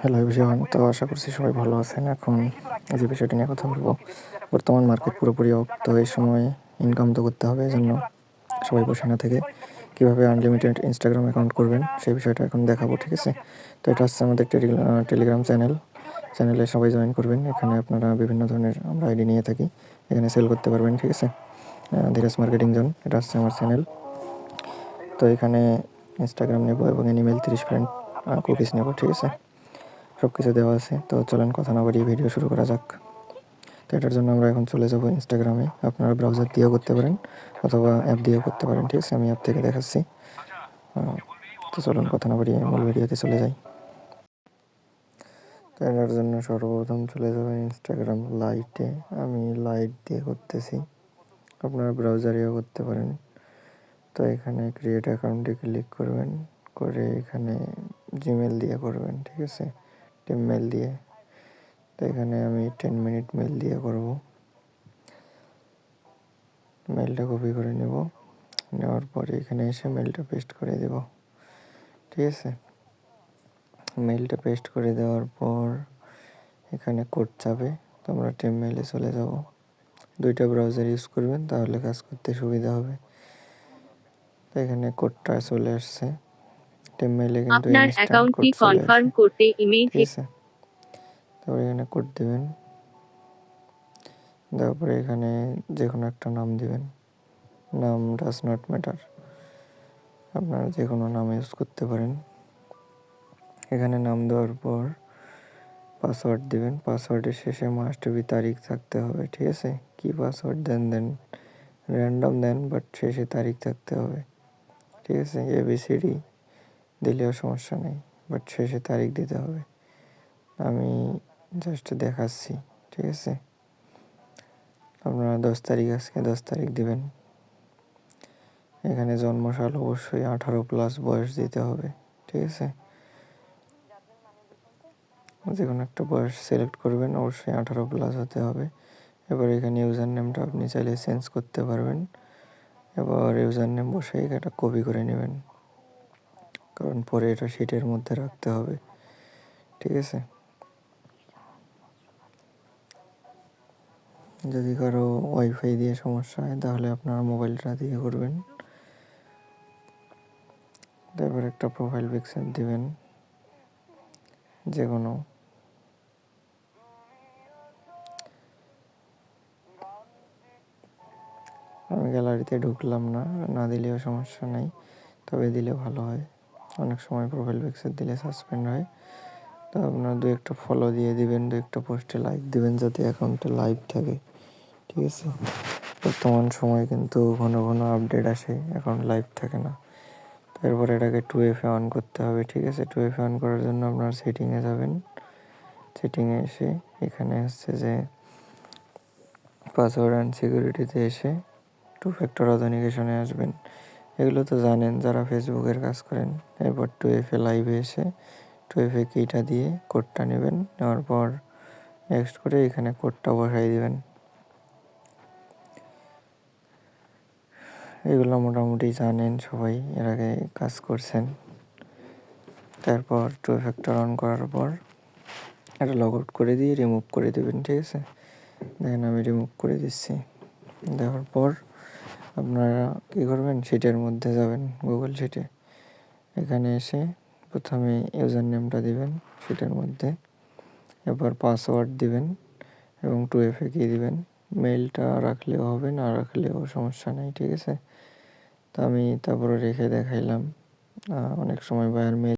Hello everyone, তো আশা করছি সবাই ভালো আছেন। এখন যে বিষয়টা নিয়ে কথা বলবো, বর্তমান মার্কেট পুরোপুরি অফ, তো এই সময় ইনকাম তো করতে হবে। এজন্য সবাই বসে না থেকে কীভাবে আনলিমিটেড ইনস্টাগ্রাম অ্যাকাউন্ট করবেন সেই বিষয়টা এখন দেখাবো, ঠিক আছে? তো এটা হচ্ছে আমাদের টেলিগ্রাম চ্যানেলে সবাই জয়েন করবেন। এখানে আপনারা বিভিন্ন ধরনের আমরা আইডি নিয়ে থাকি, এখানে সেল করতে পারবেন, ঠিক আছে? ধীরাজ মার্কেটিং জোন, এটা হচ্ছে আমার চ্যানেল। তো এখানে ইনস্টাগ্রাম নেব এবং অ্যানিমেল 30 ফ্রেন্ড কুকিজ নেব, ঠিক আছে? সব কিছু দেওয়া আছে। তো চলেন কথা না বাড়িয়ে ভিডিও শুরু করা যাক। তো এটার জন্য আমরা এখন চলে যাব ইনস্টাগ্রামে। আপনারা ব্রাউজার দিয়েও করতে পারেন অথবা অ্যাপ দিয়েও করতে পারেন, ঠিক আছে? আমি অ্যাপ থেকে দেখাচ্ছি। তো চলুন কথা না বাড়িয়ে মূল ভিডিওতে চলে যাই। তো এটার জন্য সর্বপ্রথম চলে যাবেন ইনস্টাগ্রাম লাইটে। আমি লাইট দিয়ে করতেছি, আপনারা ব্রাউজারেও করতে পারেন। তো এখানে ক্রিয়েট অ্যাকাউন্টে ক্লিক করবেন, করে এখানে জিমেল দিয়ে করবেন, ঠিক আছে? মেল দিয়ে। তো এখানে আমি 10 মিনিট মেল দিয়ে করব। মেলটা কপি করে নেব, নেওয়ার পরে এখানে এসে মেলটা পেস্ট করে দেব, ঠিক আছে? মেলটা পেস্ট করে দেওয়ার পর এখানে কোড চাবে, তো আমরা মেলে চলে যাব। দুইটা ব্রাউজার ইউজ করবেন, তাহলে কাজ করতে সুবিধা হবে। তো এখানে কোডটা চলে আসছে, মেলে কিন্তু আপনার ইনস্ট্যান্ট কোড অ্যাকাউন্টটি চলে কনফার্ম আসে, করতে ইমেইল ঠিক আছে? তারপরে এখানে কোড দেবেন, দেওয়ার পরে এখানে যে কোনো একটা নাম দিবেন। নাম ডাজ নট ম্যাটার, আপনারা যে কোনো নাম ইউজ করতে পারেন। এখানে নাম দেওয়ার পর পাসওয়ার্ড দিবেন। পাসওয়ার্ডের শেষে মাস্ট বি তারিখ থাকতে হবে, ঠিক আছে? কি পাসওয়ার্ড দেন র্যান্ডম দেন, বাট শেষে তারিখ থাকতে হবে, ঠিক আছে? ABCD দিলেও সমস্যা নেই, বাট শেষে তারিখ দিতে হবে। আমি জাস্ট দেখাচ্ছি, ঠিক আছে? আপনারা 10 তারিখ, আজকে 10 তারিখ দিবেন। এখানে জন্মসাল অবশ্যই 18+ বয়স দিতে হবে, ঠিক আছে? যে কোনো একটা বয়স সিলেক্ট করবেন, অবশ্যই 18+ হতে হবে। এবার এখানে ইউজার নেমটা আপনি চাইলে চেঞ্জ করতে পারবেন। এবার ইউজার নেম বসে এটা কপি করে নেবেন, কারণ পরে এটা শিটের মধ্যে রাখতে হবে, ঠিক আছে? যদি কারো ওয়াইফাই দিয়ে সমস্যা হয় তাহলে আপনারা মোবাইলটা দিয়ে করবেন। তারপর একটা প্রোফাইল পিকচার দিবেন, যে কোনো। আমি গ্যালারিতে ঢুকলাম না, না দিলেও সমস্যা নাই, তবে দিলে ভালো হয়। অনেক সময় প্রোফাইল পিকচার দিলে সাসপেন্ড হয়। তো আপনার 2-1টা ফলো দিয়ে দিবেন, 2-1টা পোস্টে লাইক দিবেন, যাতে অ্যাকাউন্টে লাইভ থাকে, ঠিক আছে? বর্তমান সময় কিন্তু ঘন ঘন আপডেট আসে, অ্যাকাউন্ট লাইভ থাকে না। তারপর এটাকে 2FA অন করতে হবে, ঠিক আছে? 2FA অন করার জন্য আপনার সেটিংয়ে যাবেন। সেটিংয়ে এসে এখানে হচ্ছে যে পাসওয়ার্ড অ্যান্ড সিকিউরিটিতে এসে 2 ফ্যাক্টর অথেন্টিকেশনে আসবেন। এগুলো তো জানেন যারা ফেসবুকের কাজ করেন। এরপর 2FA লাইভে এসে 2FA কিটা দিয়ে কোডটা নেবেন, নেওয়ার পর নেক্সট করে এখানে কোডটা বসাই দেবেন। এগুলো মোটামুটি জানেন সবাই, এর আগে কাজ করছেন। তারপর 2 ফ্যাক্টর অন করার পর এটা লগ আউট করে দিয়ে রিমুভ করে দেবেন, ঠিক আছে? দেখেন আমি রিমুভ করে দিচ্ছি। দেওয়ার পর আপনারা কী করবেন, শিটের মধ্যে যাবেন, গুগল শিটে। এখানে এসে প্রথমে ইউজার নেমটা দিবেন শিটের মধ্যে, এরপর পাসওয়ার্ড দিবেন এবং 2FA কি দিবেন। মেলটা রাখলেও হবে, না রাখলেও সমস্যা নেই, ঠিক আছে? তো আমি তারপরে রেখে দেখাইলাম। অনেক সময় বায়ার মেল